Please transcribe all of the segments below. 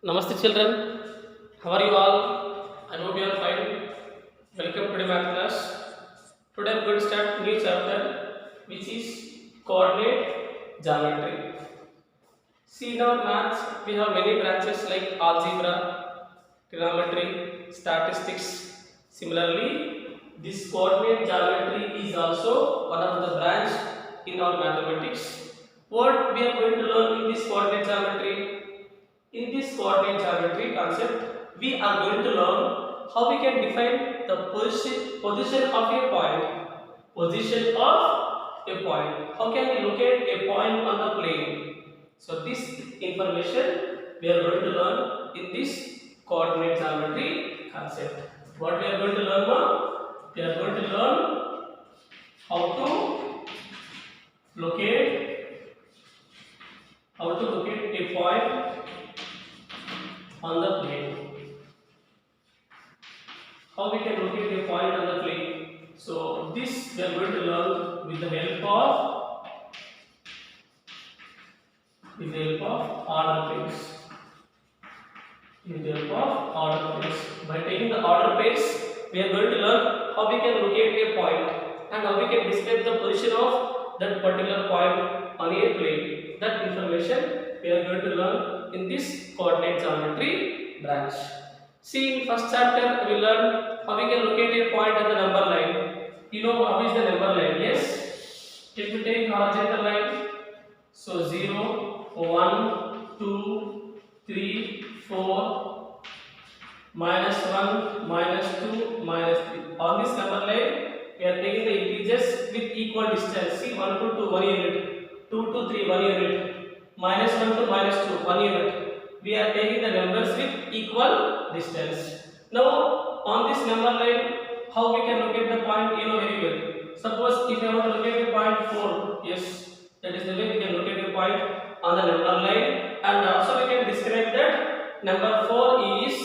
Namaste children, how are you all? I hope you are fine. Welcome to the math class. Today I am going to start new chapter which is coordinate geometry. See, in our maths we have many branches like algebra, trigonometry, statistics. Similarly, this coordinate geometry is also one of the branch in our mathematics. What we are going to learn in this coordinate geometry? In this coordinate geometry concept, we are going to learn how we can define the position of a point. Position of a point. How can we locate a point on the plane? So this information we are going to learn in this coordinate geometry concept. What we are going to learn now? We are going to learn how to locate a point on the plane. How we can locate a point on the plane? So this we are going to learn with the help of order pairs. By taking the order pairs, we are going to learn how we can locate a point and how we can describe the position of that particular point on a plane. That information we are going to learn in this coordinate geometry branch. See, in first chapter we learned how we can locate a point on the number line. You know how is the number line? Yes. If we take horizontal line, so 0, 1, 2, 3, 4, -1, -2, -3. On this number line, we are taking the integers with equal distance. See, 1 to 2, 1 unit, 2 to 3, 1 unit, -1 to -2, 1 unit. We are taking the numbers with equal distance. Now, on this number line, how we can locate the point? You know very well. Suppose if I want to locate a point 4, yes, that is the way we can locate a point on the number line, and also we can describe that number 4 is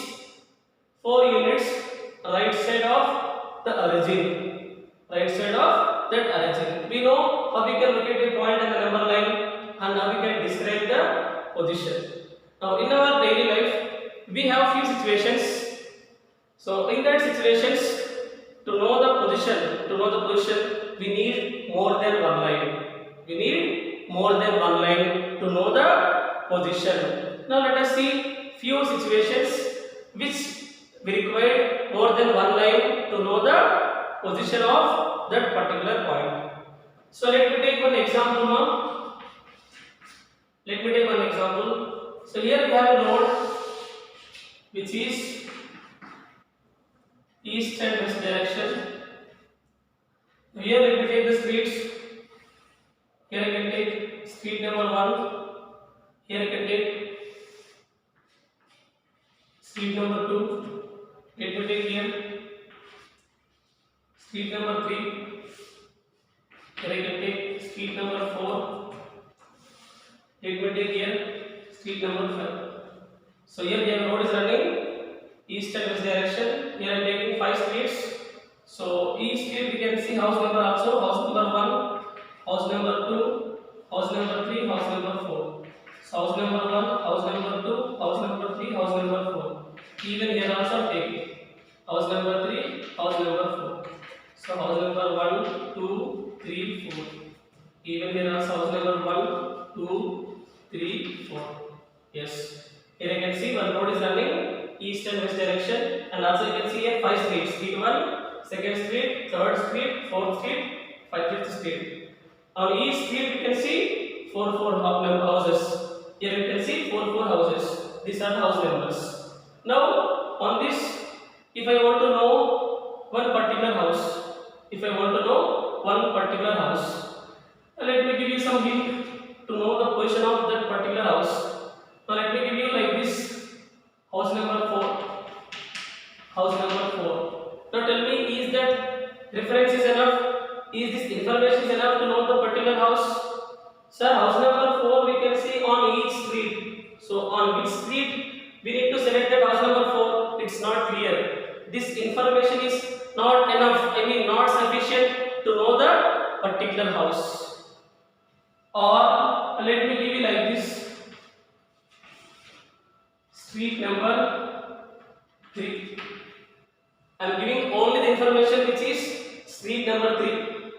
4 units right side of the origin. Right side of that origin. We know how we can locate a point on the number line and how we can describe the position. Now, in our daily life, we have few situations. So, in that situations, to know the position, we need more than one line. We need more than one line to know the position. Now, let us see few situations which we require more than one line to know the position of that particular point. So, let me take one example now. So here we have a node which is east and west direction. Here let me take the streets. Here I can take street number 1. Here I can take street number 2. Let me take here street number 3. Here I can take street number 4. Let me take here street number 5. So here we have road is running east and west direction. Here I am taking 5 streets. So each street we can see house number also. House number 1, house number 2, house number 3, house number 4. So house number 1, house number 2, house number 3, house number 4. Even here also take house number 3, house number 4. So house number 1, 2, 3, 4. Even here also house number 1, 2, 3, 4. Yes. Here I can see one road is running east and west direction, and also you can see here 5 streets. Street 1, second street, third street, fourth street, fifth street. On each street you can see 4 houses. Here you can see 4 houses. These are house numbers. Now on this, if I want to know one particular house, let me give you some hint to know the position of that particular house. Now let me give you like this: house number 4, house number 4. Now tell me, is that reference is enough? Is this information is enough to know the particular house? Sir, house number 4 we can see on each street. So on which street we need to select that house number 4? It's not clear. This information is not enough. Not sufficient to know the particular house. Or let me give you like this: street number 3. I am giving only the information which is street number 3.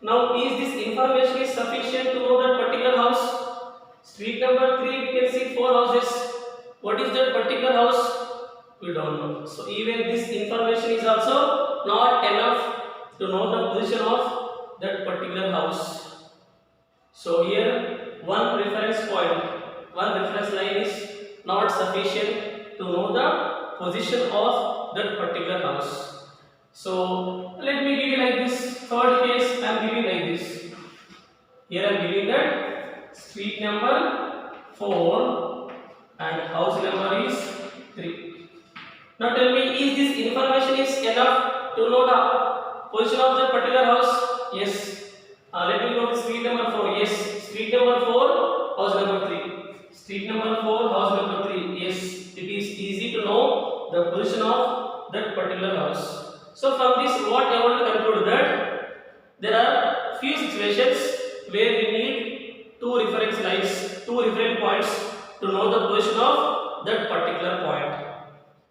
Now, is this information is sufficient to know that particular house? Street number 3, we can see 4 houses. What is that particular house? We don't know. So even this information is also not enough to know the position of that particular house. So here one reference point, one reference line is not sufficient to know the position of that particular house. So let me give you like this. Third case I am giving like this. Here I am giving that street number 4 and house number is 3. Now tell me, is this information is enough to know the position of that particular house? Yes. Let me go to street number 4. Yes. Street number 4, house number 3. Street number 4, house number 3. Yes. It is easy to know the position of that particular house. So from this, what I want to conclude that there are few situations where we need two reference lines, two reference points to know the position of that particular point.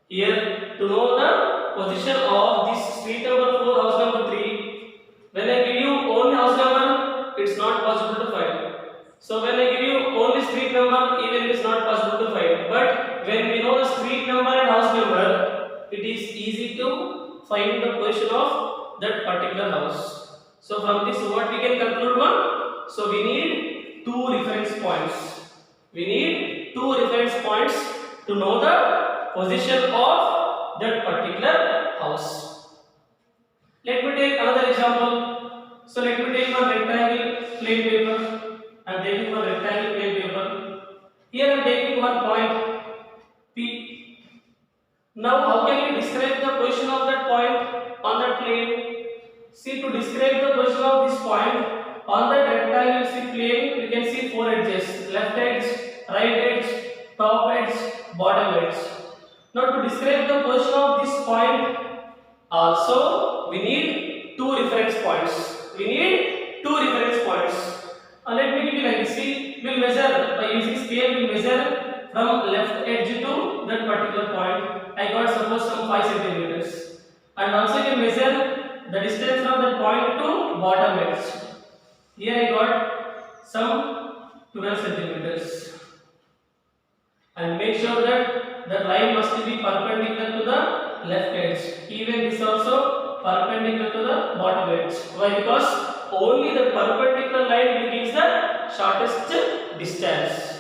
Here, to know the position of this street number 4, house number 3, when I give you only house number, it's not possible to find. So when I give you only street number, even it is not possible to find. But when we know the street number and house number, it is easy to find the position of that particular house. So from this, what we can conclude one? So we need two reference points. We need two reference points to know the position of that particular house. Let me take another example. So let me take one rectangle plain paper. I am taking one rectangle plain paper. Here I am taking one point P. Now how can we describe the position of that point on that plane? See, to describe the position of this point on that rectangle plane, we can see four edges: left edge, right edge, top edge, bottom edge. Now to describe the position of this point also we need two reference points. We need two reference points. Let me give you like this. See, we'll measure by using scale. We'll measure from left edge to that particular point. I got suppose some 5 centimeters, and also you can measure the distance from that point to bottom edge. Here I got some 12 centimeters, and make sure that the line must be perpendicular to the left edge. Even this also perpendicular to the bottom edge. Why? Because only the perpendicular line will give the shortest distance.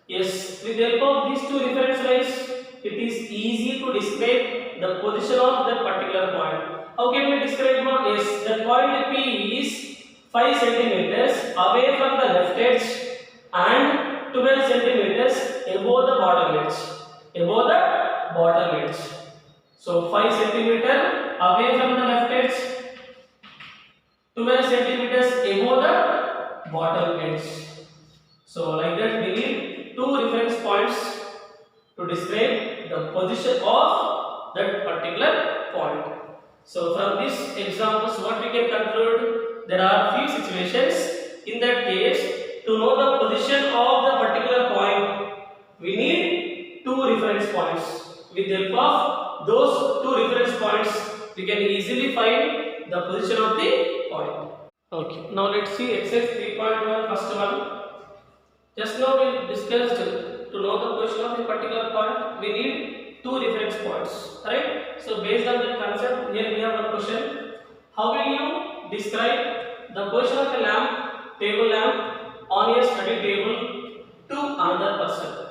Yes, with the help of these two reference lines, it is easy to describe the position of that particular point. How can we describe one? Yes, the point P is 5 centimeters away from the left edge and 12 centimeters above the bottom edge. Above the bottom edge. So 5 centimeters away from the left edge, 12 centimeters above the bottom edge. So like that we need two reference points to describe the position of that particular point. So from these examples, what we can conclude, there are few situations. In that case, to know the position of the particular point, we need two reference points. With the help of those two reference points, we can easily find the position of the point. Okay, now let's see exercise 3.1, first one. Just now we discussed to know the position of a particular point, we need two reference points, right? So based on that concept, here we have a question. How will you describe the position of a lamp, table lamp, on a study table to another person?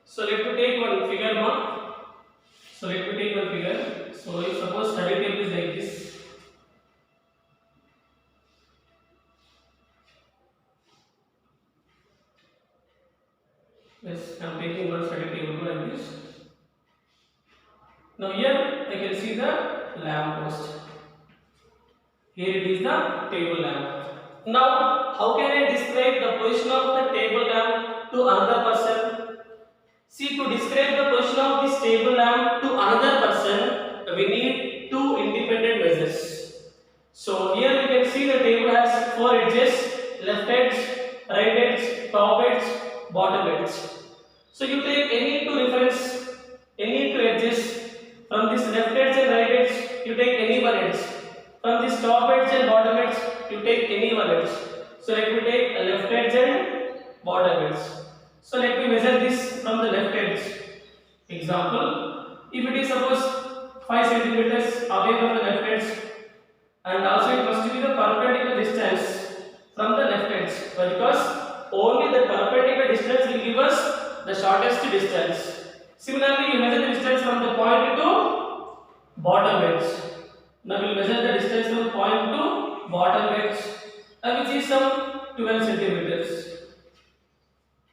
So let me take one figure now. So let me take one figure. So if suppose study table is like this. Yes, I am taking one study table like this. Now here I can see the lamp post. Here it is the table lamp. Now how can I describe the position of the table lamp to another person? See, to describe the position of this table lamp to another person, we need two independent measures. So here we can see the table has four edges: left edge, right edge, top edge, bottom edge. So you take any two reference, any two edges from this left edge and right edge. You take any one edge from this top edge and bottom edge. You take any one edge. So let me take a left edge and bottom edge. So let me measure this from the left edge. Example, if it is suppose 5 centimeters away from the left edge, and also it must be the perpendicular distance from the left edge, because only the perpendicular distance will give us the shortest distance. Similarly, you measure the distance from the point to bottom edge. Now we will measure the distance from point to bottom edge, which is some 12 centimeters.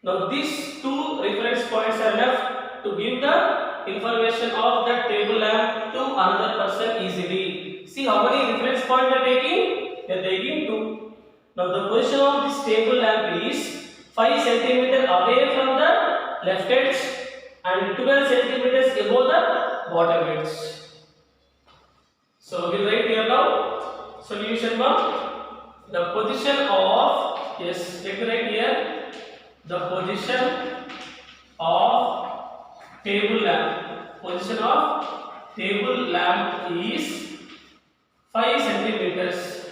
Now these two reference points are enough to give the information of that table lamp to another person easily. See how many reference points they are taking? They are taking 2. Now the position of this table lamp is 5 centimeters away from the left edge and 12 centimeters above the bottom edge. So we will write here now solution 1. The position of, yes, let me write here, the position of table lamp. Position of table lamp is 5 centimeters.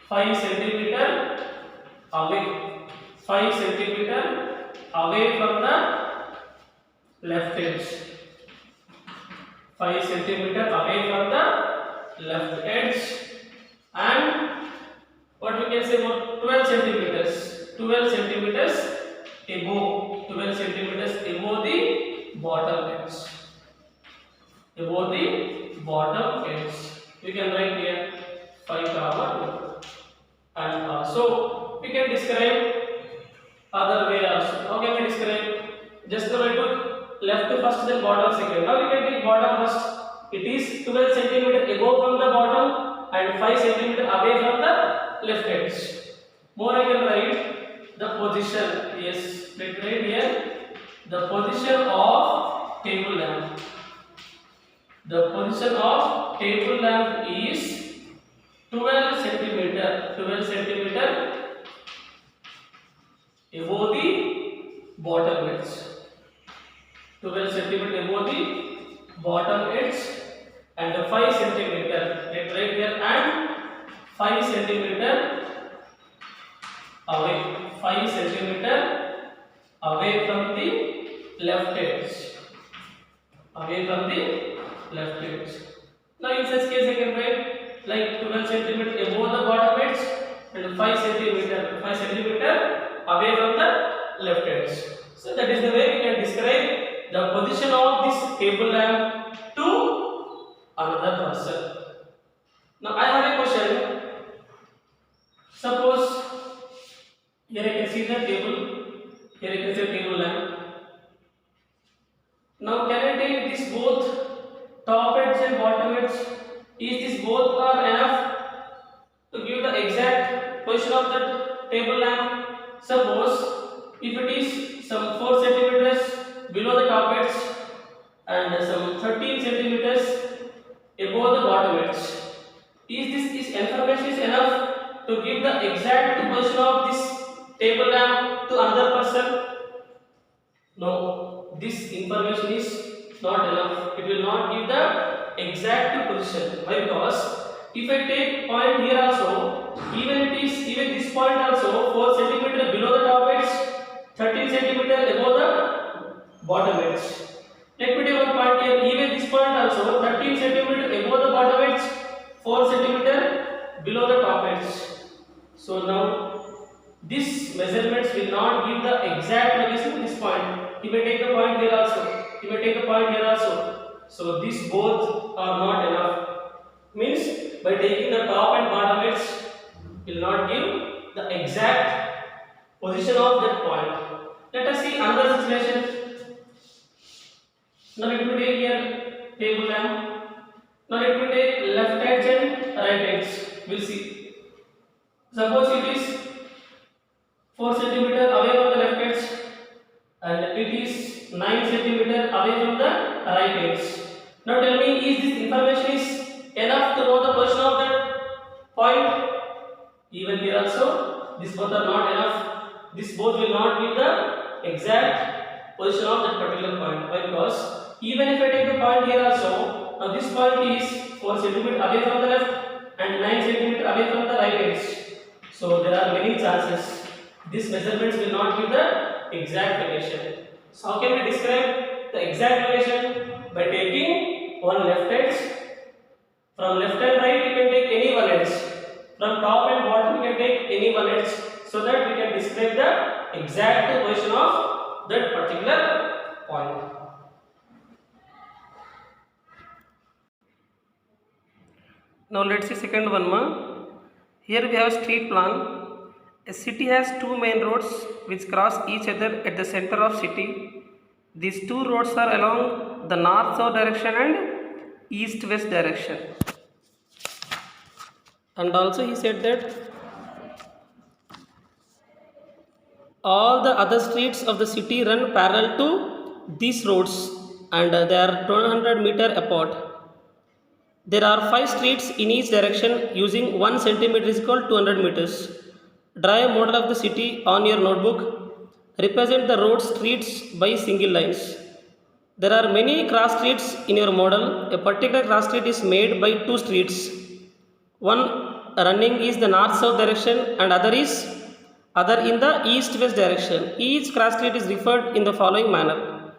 5 centimeter away. 5 centimeter away from the left edge. 5 centimeter away from the left edge, and what we can say about 12 centimeters. 12 centimeters above. 12 centimeters above the bottom edge. Above the bottom edge. We can write here 5 comma 2. And also we can describe other way also. How can we describe? Just now I took left first, then bottom second. Now we can take bottom first. It is 12 centimeter above from the bottom and 5 centimeter away from the left edge. More I can write the position. Yes, let me write here the position of table lamp. The position of table lamp is 12 centimeter. 12 centimeter above the bottom edge. 12 centimeter above the bottom edge and 5 centimeter. Let me write here and 5 centimeter away. 5 centimeter away from the left edge. Away from the left edge. Now in such case I can write like 12 centimeter above the bottom edge and 5 centimeter away from the left edge. So that is the way we can describe the position of this table lamp to another person. Now I have a question. Suppose here I can see the table. Here I can see table lamp. Now can I take this both top edge and bottom edge? Is this both are enough to give the exact position of the table lamp? Suppose if it is some 4 centimeters below the top edge and some 13 centimeters above the bottom edge, is this information is enough to give the exact position of this table lamp to another person? No, this information is not enough. It will not give the exact position. Why? Because if I take point here also, even this point also 4 centimeter below the top edge, 13 centimeter above the bottom edge. Let me take one point here. Even this point also 13 centimeter above the bottom edge, 4 centimeter below the top edge. So now this measurements will not give the exact location of this point. You may take the point here also. You may take the point here also. So these both are not enough. Means by taking the top and bottom edge will not give the exact position of that point. Let us see another situation. Now let me take here table lamp. Now let me take left edge and right edge. We'll see. Suppose it is 4 centimeter away from the left edge and it is 9 centimeter away from the right edge. Now tell me, is this information is enough to know the position of that point? Even here also, these both are not enough. This both will not give the exact position of that particular point. Why? Because even if I take the point here also, now this point is 4 cm away from the left and 9 cm away from the right edge. So there are many chances these measurements will not give the exact location. So how can we describe the exact location? By taking one left edge. From left and right we can take any one edge. From top and bottom we can take any one edge, so that we can describe the exact position of that particular point. Now let's see second one ma. Here we have street plan. A city has two main roads which cross each other at the center of city. These two roads are along the north-south direction and east-west direction. And also he said that all the other streets of the city run parallel to these roads, and they are 200 meter apart. There are 5 streets in each direction. Using 1 centimeter is equal to 200 meters. Draw a model of the city on your notebook. Represent the road streets by single lines. There are many cross streets in your model. A particular cross street is made by 2 streets. One running is the north-south direction and other in the east-west direction. Each cross street is referred in the following manner.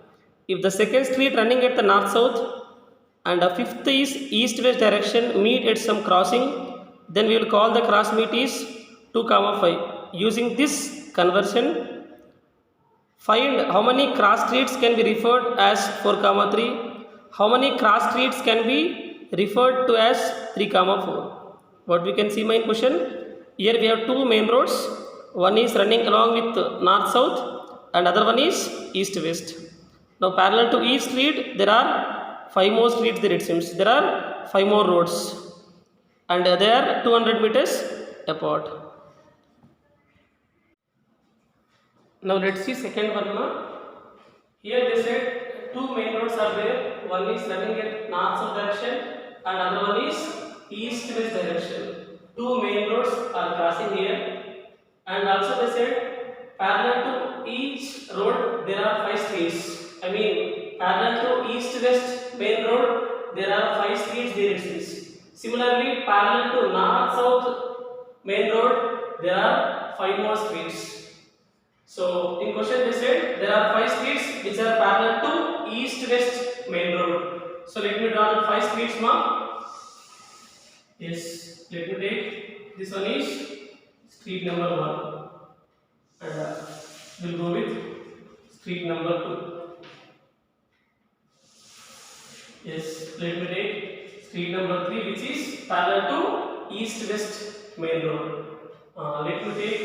If the second street running at the north-south and the fifth is east-west direction meet at some crossing, then we will call the cross meet is 2, 5. Using this conversion, find how many cross streets can be referred as 4, 3. How many cross streets can be referred to as 3, 4. What we can see my question, here we have 2 main roads. One is running along with north-south and other one is east-west. Now parallel to each street there are 5 more streets there, it seems. There are 5 more roads and they are 200 meters apart. Now let's see second one. Here they said 2 main roads are there. One is running at north-south direction and other one is east-west direction. 2 main roads are crossing here, and also they said parallel to each road there are 5 streets. I mean parallel to east-west main road there are 5 streets there it is. Similarly parallel to north-south main road there are 5 more streets. So in question they said there are 5 streets which are parallel to east-west main road. So let me draw the 5 streets ma. Yes, let me take this one is street number 1 and we'll go with street number 2. Yes, let me take street number 3 which is parallel to east-west main road. Let me take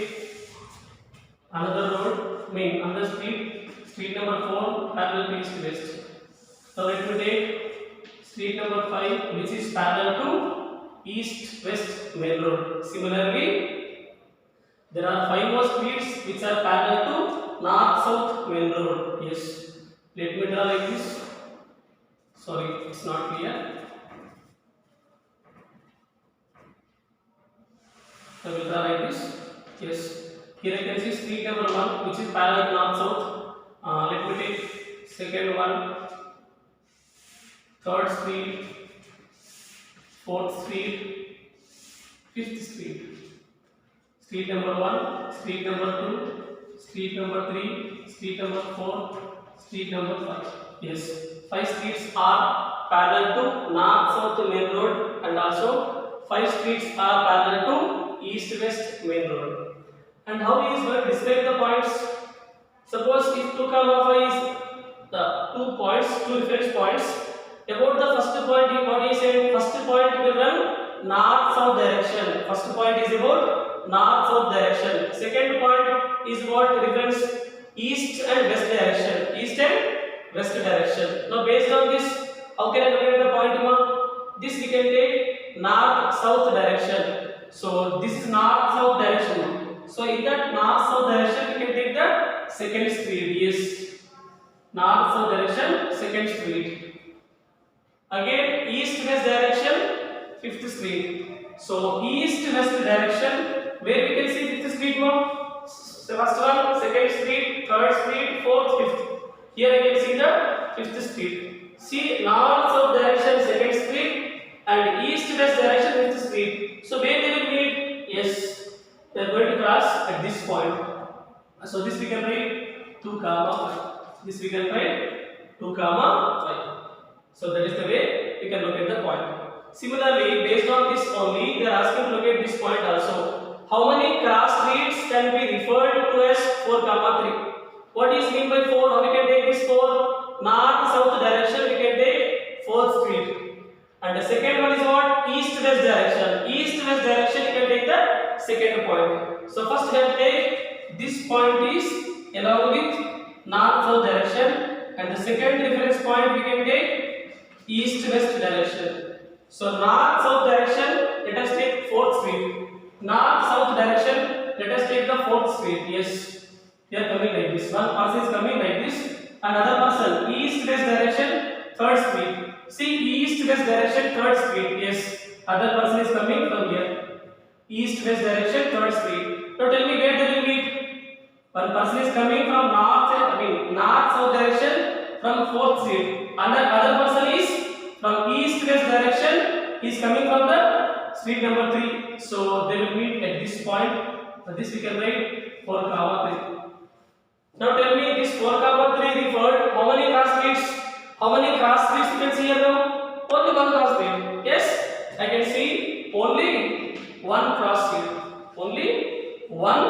another road, another street number 4 parallel to east-west. Now let me take street number 5 which is parallel to east-west main road. Similarly, there are 5 more streets which are parallel to north-south main road. Yes, let me draw like this. Sorry, it's not clear. I will draw like this. Yes, here I can see street number 1 which is parallel to north-south. Let me take second one, third street, 4th street, 5th street. Street number 1, street number 2, street number 3, street number 4, street number 5. Yes, 5 streets are parallel to north-south main road and also 5 streets are parallel to east-west main road. And how he is going to describe the points? Suppose if 2, 5 is the 2 points, 2 reference points. About the first point, what he said, first point will run north-south direction. First point is about north-south direction. Second point is what reference east and west direction. East and west direction. Now based on this, how can I locate the point? This we can take north-south direction. So this is north-south direction. So in that north-south direction, we can take the second street. Yes, north-south direction, second street. Again, east-west direction, 5th street. So east-west direction, where we can see 5th street. So first one, second street, third street, 4th, 5th. Here I can see the fifth street. See, north south direction second street and east west direction fifth street. So where they will meet? Yes, they are going to cross at this point. So this we can write 2 comma 5. This we can write 2 comma 5. So that is the way we can locate the point. Similarly, based on this only, they are asking to locate this point also. How many cross streets can be referred to as 4 comma 3? What is mean by 4? How we can take this 4? North south direction we can take 4th street. And the second one is what? East west direction. East west direction you can take the second point. So first we have to take this point is along with north south direction, and the second reference point we can take east west direction. So north south direction, let us take 4th street. North south direction, let us take the 4th street. Yes, they are coming like this. One person is coming like this. Another person east west direction 3rd street. See, east west direction 3rd street. Yes, other person is coming from here. East west direction 3rd street. Now tell me where they will meet. One person is coming from north south direction from 4th street. Other person is from east west direction. He is coming from the street number 3. So they will meet at this point. This we can write 4 comma 3. Now tell me, this 4 comma 3 referred how many cross streets? How many cross streets you can see here now? Only one cross street. Yes, I can see only one cross street. Only one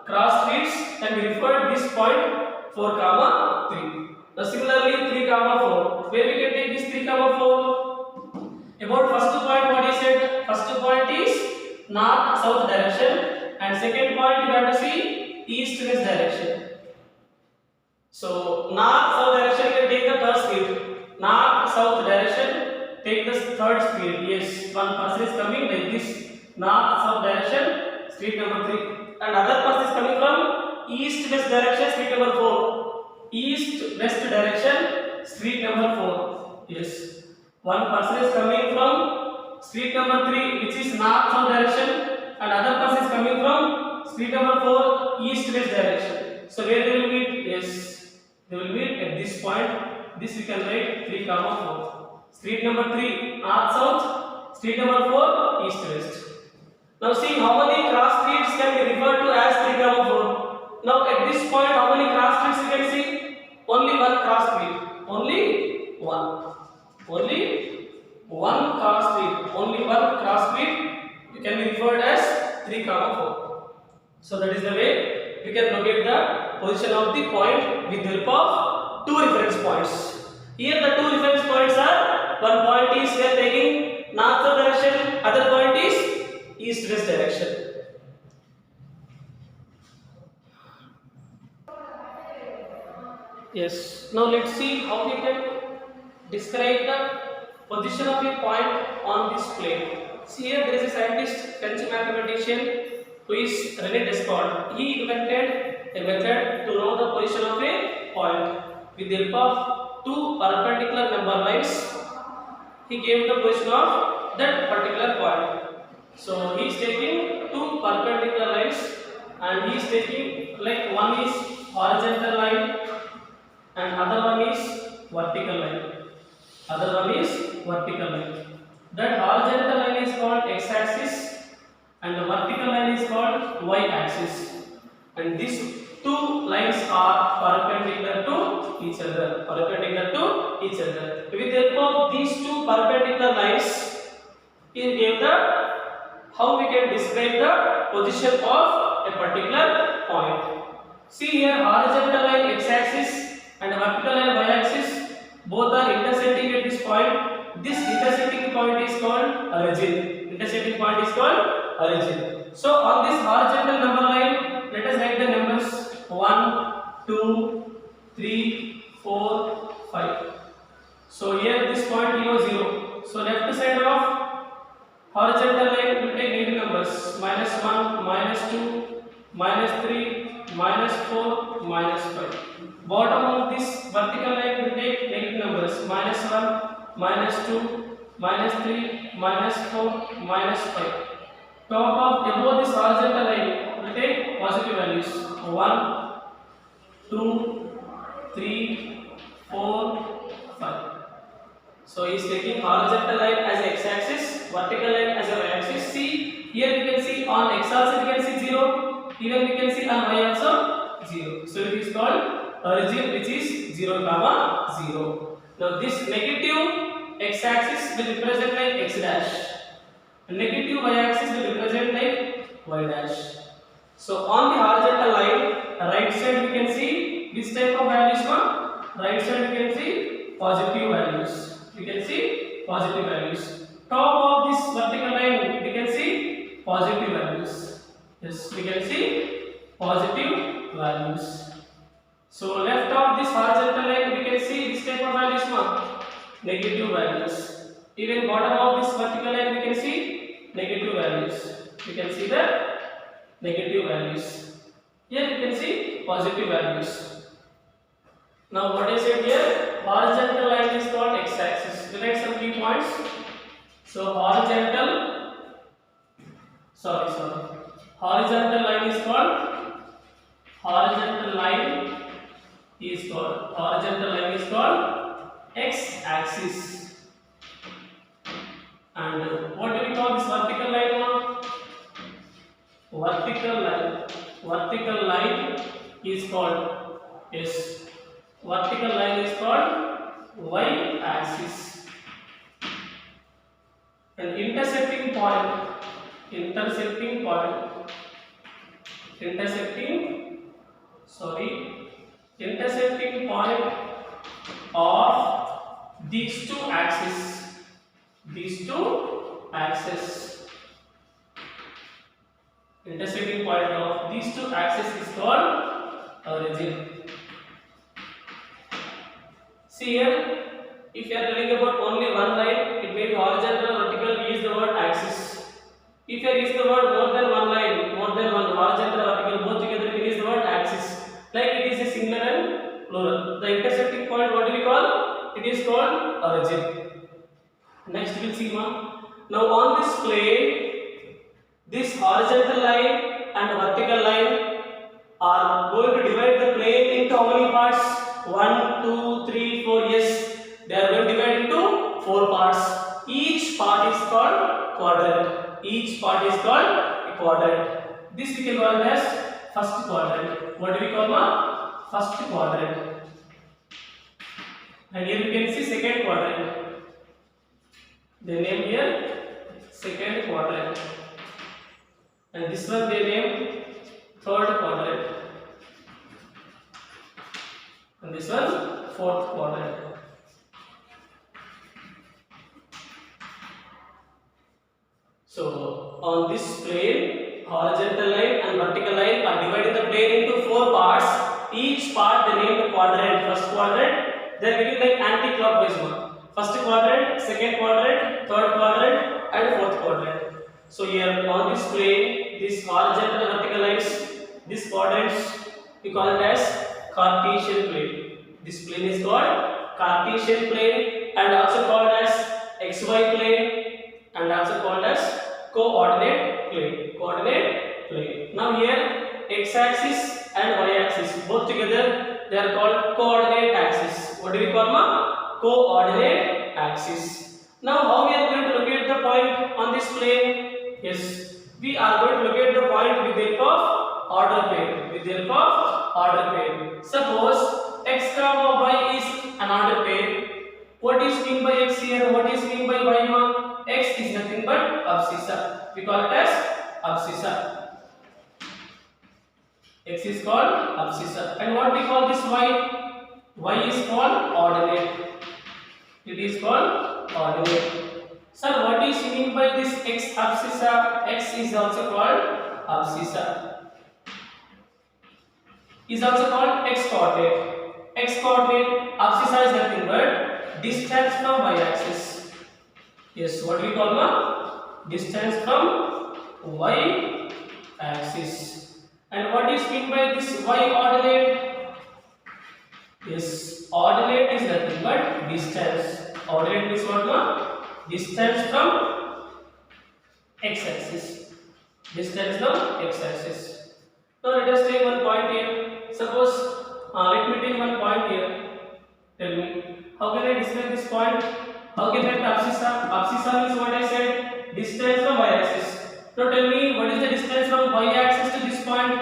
cross streets can be referred this point 4 comma 3. Now similarly 3 comma 4. Where we can take this 3 comma 4? About first point, what is said? First point is north south direction, and second point you have to see east west direction. So north south direction you can take the 3rd street. North south direction take the 3rd street. Yes, one person is coming like this. North south direction street number 3, and other person is coming from east west direction street number 4. East west direction street number 4. Yes, one person is coming from street number 3 which is north south direction, and other person is coming from street number 4 east west direction. So where they will meet? Yes, they will meet at this point. This we can write 3 comma 4. Street number 3 north south, street number 4 east west. Now see how many cross streets can be referred to as 3 comma 4. Now at this point how many cross streets you can see? Only one cross street. Only one. Only one cross street. Only one cross street can be referred as 3 comma 4. So that is the way we can locate the position of the point with the help of 2 reference points. Here the 2 reference points are, one point is we are taking north south direction, other point is east west direction. Yes, now let's see how we can describe the position of a point on this plane. See here there is a scientist, French mathematician who is René Descartes. He invented a method to know the position of a point. With the help of 2 perpendicular number lines, he gave the position of that particular point. So he is taking 2 perpendicular lines, and he is taking, like, one is horizontal line and other one is vertical line. Other one is vertical line. That horizontal line is called x-axis and the vertical line is called y-axis. And these 2 lines are perpendicular to each other. Perpendicular to each other. With the help of these 2 perpendicular lines, he gave the how we can describe the position of a particular point. See here, horizontal line x-axis and vertical line y-axis both are intersecting at this point. This intersecting point is called origin. Intersecting point is called origin. So on this horizontal number line, let us write the numbers 1, 2, 3, 4, 5. So here this point is 0. So left side of horizontal line will take negative numbers -1, -2, -3, -4, -5. Bottom of this vertical line will take negative numbers -1, -2, -3, -4, -5. Top of above this horizontal line will take positive values 1, 2, 3, 4, 5. So he is taking horizontal line as x-axis, vertical line as a y-axis. See, here we can see on x also we can see 0, even we can see on y also 0. So it is called origin which is 0, 0. Now this negative x-axis will represent like x dash, and negative y-axis will represent like y dash. So on the horizontal line, right side we can see which type of values one? Right side we can see positive values. We can see positive values. Top of this vertical line we can see positive values. Yes, we can see positive values. So left of this horizontal line we can see this type of values one? Negative values. Even bottom of this vertical line we can see negative values. We can see the negative values. Here you can see positive values. Now what I said here, horizontal line is called x-axis. We write some key points. So horizontal line is called x-axis. And what do we call this vertical line now? Vertical line is called, yes, vertical line is called y-axis. And intersecting point of these two axes intersecting point of these two axes is called origin. See here, if you are telling about only one line, it may be horizontal or vertical, we use the word axis. If you use the word more than one line, more than one horizontal or vertical, both together, we use the word axis. Like it is a singular and plural. The intersecting point, what do we call? It is called origin. Next we will see one. Now on this plane, this horizontal line and vertical line are going to divide the plane into how many parts? 1, 2, 3, 4. Yes, they are going to divide into 4 parts. Each part is called quadrant. This we can call as first quadrant. What do we call now? First quadrant. And here we can see second quadrant. They name here second quadrant. And this one they name third quadrant. And this one fourth quadrant. So on this plane, horizontal line and vertical line are dividing the plane into 4 parts. Each part they name the quadrant. First quadrant, they are giving like anti-clockwise one. First quadrant, second quadrant, third quadrant, and fourth quadrant. So here on this plane, this horizontal and vertical lines, these quadrants we call it as Cartesian plane. This plane is called Cartesian plane and also called as XY plane and also called as coordinate plane. Now here x-axis and y-axis both together they are called coordinate axis. What do we call them? Coordinate axis. Now how we are going to locate the point on this plane? Yes, we are going to locate the point with the help of order pair. Suppose x comma y is an order pair. What is mean by x here? What is mean by y ma? X is nothing but abscissa. We call it as abscissa. X is called abscissa. And what we call this y? Y is called ordinate. It is called ordinate. Sir, what is mean by this x abscissa? X is also called abscissa. Is also called x coordinate. X coordinate abscissa is nothing but distance from y-axis. Yes, what we call now? Distance from y-axis. And what is mean by this y ordinate? Yes, ordinate is nothing but distance. Ordinate is what now? Distance from x-axis. Now let us take one point here. Suppose let me take one point here. Tell me, how can I describe this point? How can I write abscissa? Abscissa means what I said, distance from y-axis. Now tell me, what is the distance from y-axis to this point?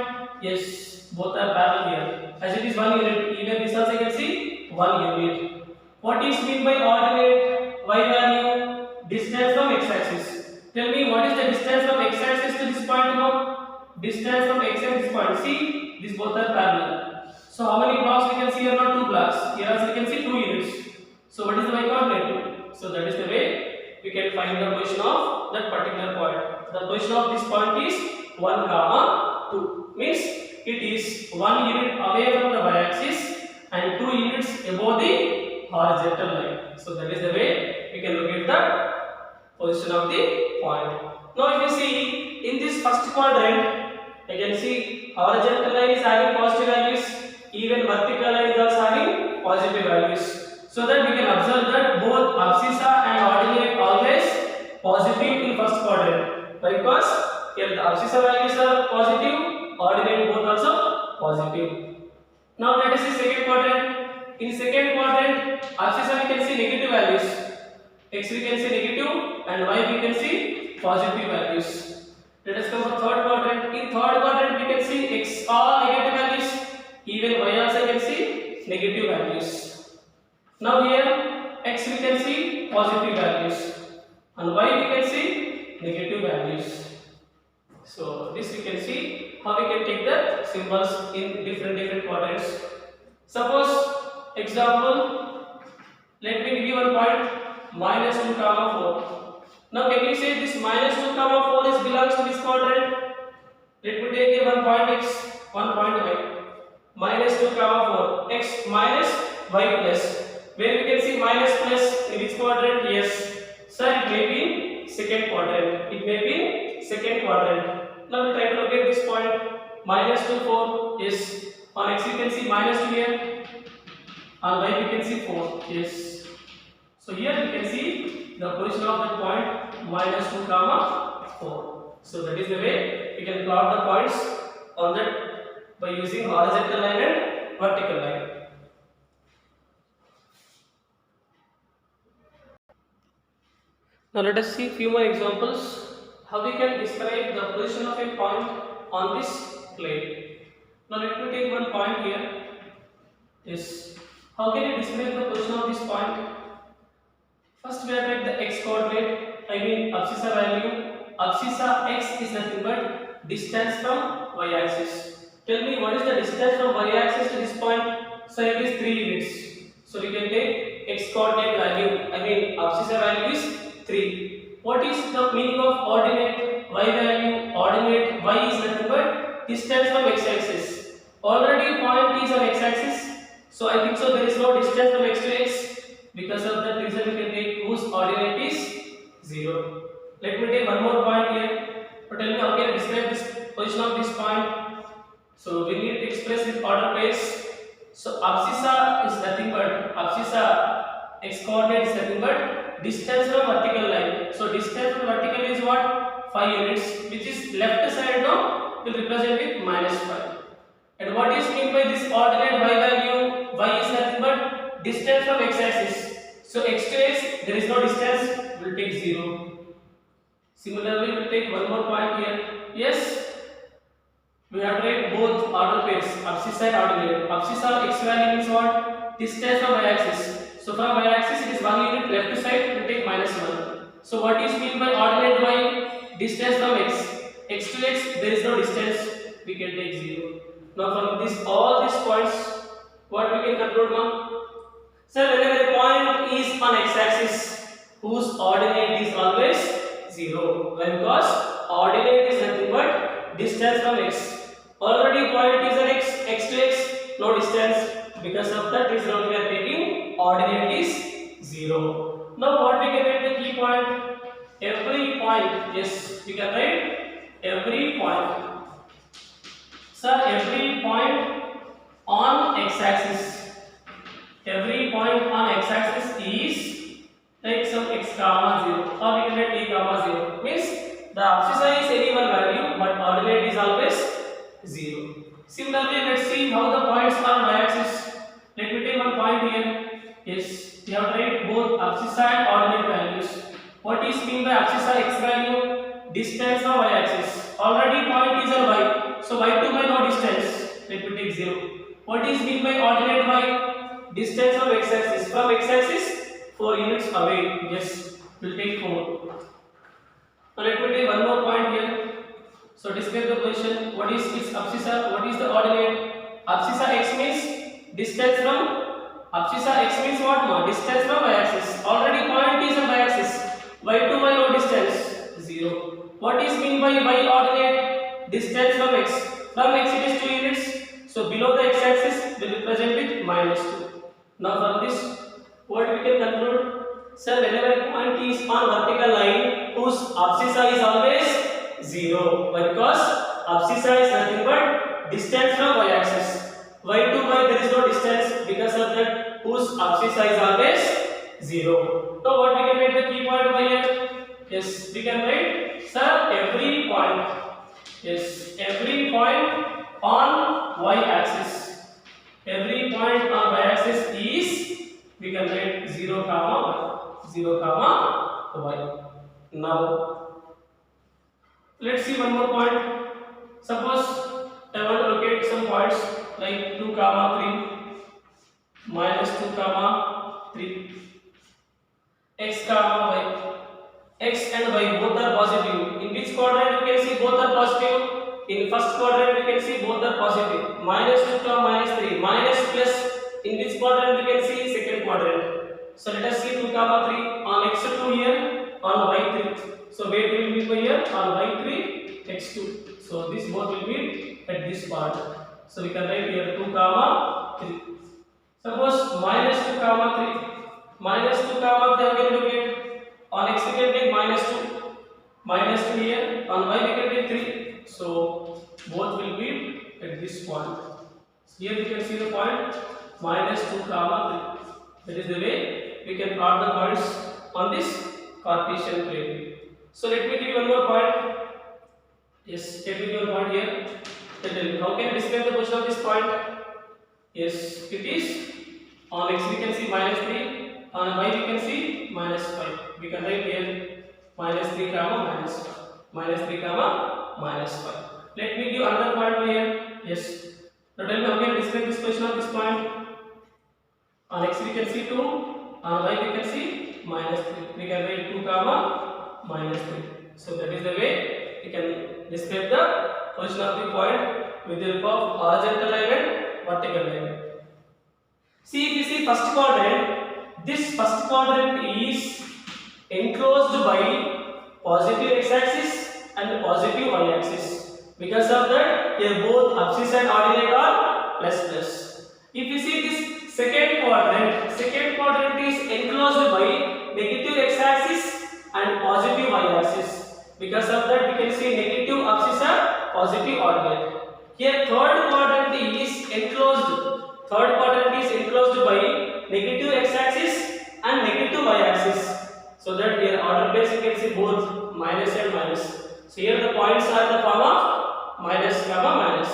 Yes, both are parallel here. As it is 1 unit, even this also I can see 1 unit. What is mean by ordinate y value? Distance from x-axis. Tell me, what is the distance from x-axis to this point now? Distance from x-axis to this point. See, these both are parallel. So how many blocks we can see here? Not 2 blocks. Here also we can see 2 units. So what is the y coordinate? So that is the way we can find the position of that particular point. The position of this point is 1, 2. Means it is 1 unit away from the y-axis and 2 units above the horizontal line. So that is the way we can locate the position of the point. Now if you see in this first quadrant, you can see horizontal line is having positive values, even vertical line is also having positive values. So that we can observe that both abscissa and ordinate always positive in first quadrant. Because here the abscissa values are positive, ordinate both also positive. Now let us see second quadrant. In second quadrant, abscissa we can see negative values, x we can see negative and y we can see positive values. Let us come for third quadrant. In third quadrant we can see x all negative values, even y also can see negative values. Now here x we can see positive values and y we can see negative values. So this we can see how we can take the symbols in different quadrants. Suppose example, let me give you one point, -2, 4. Now can you say this -2, 4 is belongs to this quadrant? Let me take here one point x, one point y. -2, 4, x minus y plus. Where we can see minus plus in which quadrant? Yes, sir, it may be second quadrant. It may be second quadrant. Now we try to locate this point. -2, 4. Yes, on x you can see -2 here. On y we can see 4. Yes. So here we can see the position of that point -2, 4. So that is the way we can plot the points on that by using horizontal line and vertical line. Now let us see few more examples how we can describe the position of a point on this plane. Now let me take one point here. Yes. How can you describe the position of this point? First we have the x coordinate, I mean abscissa value. Abscissa x is nothing but distance from y axis. Tell me what is the distance from y axis to this point? So it is 3 units. So we can take x coordinate value, I mean abscissa value is 3. What is the meaning of ordinate y value? Ordinate y is nothing but distance from x axis. Already point is on x axis. So I think so there is no distance from x to x. Because of that reason we can take whose ordinate is 0. Let me take one more point here. But tell me how can I describe this position of this point? So we need to express with order pairs. So abscissa is nothing but abscissa x coordinate is nothing but distance from vertical line. So distance from vertical is what? 5 units, which is left side now will represent with -5. And what is meant by this ordinate y value? Y is nothing but distance from x axis. So x to x there is no distance, we will take 0. Similarly we will take one more point here. Yes, we have to write both order pairs, abscissa and ordinate. Abscissa x value means what? Distance from y axis. So from y axis it is 1 unit, left side we will take -1. So what is meant by ordinate y? Distance from x. X to x there is no distance, we can take 0. Now from this all these points, what we can conclude now? Sir, whenever a point is on x-axis, whose ordinate is always 0. Why? Because ordinate is nothing but distance from x. Already point is on x, x to x, no distance. Because of that reason we are taking ordinate is 0. Now what we can write the key point? Every point, yes, we can write every point. Sir, every point on x-axis. Every point on x-axis is like some x comma 0 or we can write a comma 0. Means the abscissa is any one value but ordinate is always 0. Similarly, let's see how the points on y-axis point here. Yes, we have to write both abscissa and ordinate values. What is mean by abscissa x value? Distance from y axis. Already point is on y, so y to y no distance. Let me take 0. What is mean by ordinate y? Distance from x axis. From x axis 4 units away. Yes, we'll take 4. Now let me take one more point here. So describe the position. What is its abscissa? What is the ordinate? Abscissa x means distance from abscissa x means what? Distance from y axis. Already point is on y axis. Y to y no distance 0. What is mean by y ordinate? Distance from x. From x it is 2 units. So below the x axis will represent with -2. Now from this, what we can conclude? Sir, whenever a point is on vertical line whose abscissa is always 0. Why? Because abscissa is nothing but distance from y axis. Y to y there is no distance, because of that whose abscissa is always 0. So what we can write the key point over here? Yes, we can write, sir, every point. Yes, every point on y axis. Every point on y axis is, we can write 0 comma y. 0 comma y. Now let's see one more point. Suppose I want to locate some points like 2 comma 3, minus 2 comma 3, x comma y. X and y both are positive. In which quadrant you can see both are positive? In first quadrant you can see both are positive. Minus 2 comma minus 3. Minus plus, in which quadrant you can see? Second quadrant. So let us see 2 comma 3 on x2 here, on y3. So where will be here? On y3, x2. So this both will be at this part. So we can write here 2 comma 3. Suppose minus 2 comma 3. Minus 2 comma 3 again locate. On x we can take -2. -2 here. On y we can take 3. So both will be at this point. So here we can see the point -2 comma 3. That is the way we can plot the points on this Cartesian plane. So let me give you one more point. Yes, let me give a point here. How can you describe the position of this point? Yes, it is on x we can see -3, on y we can see -5. We can write here -3 comma -5, -3 comma -5. Let me give another point here. Yes. Now tell me how can you describe this position of this point? On x we can see 2, on y we can see -3. We can write 2 comma -3. So that is the way we can describe the position of the point with the help of horizontal line and vertical line. See, if you see first quadrant, this first quadrant is enclosed by positive x-axis and positive y-axis. Because of that, here both abscissa and ordinate are plus plus. If you see this second quadrant is enclosed by negative x-axis and positive y-axis. Because of that, we can see negative abscissa, positive ordinate. Here third quadrant is enclosed. Third quadrant is enclosed by negative x-axis and negative y-axis. So that here order base you can see both minus and minus. So here the points are in the form of minus comma minus.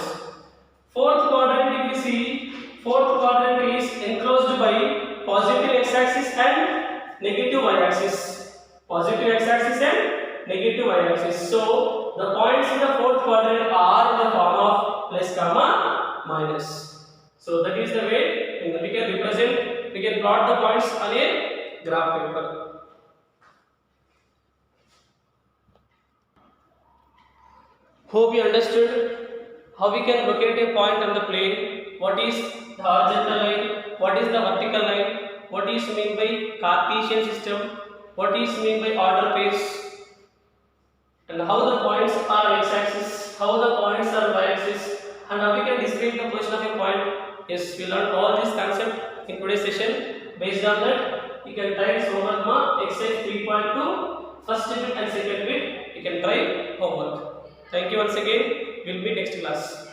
Fourth quadrant, if you see, fourth quadrant is enclosed by positive x-axis and negative y-axis. Positive x-axis and negative y-axis. So the points in the fourth quadrant are in the form of plus comma minus. So that is the way we can represent, we can plot the points on a graph paper. Hope you understood how we can locate a point on the plane. What is the horizontal line? What is the vertical line? What is meant by Cartesian system? What is meant by order pairs? And how the points are on x-axis, how the points are on y-axis, and how we can describe the position of a point. Yes, we learned all this concept in today's session. Based on that, you can try this homework exercise 3.2, first bit and second bit. You can try homework. Thank you once again. We'll meet next class.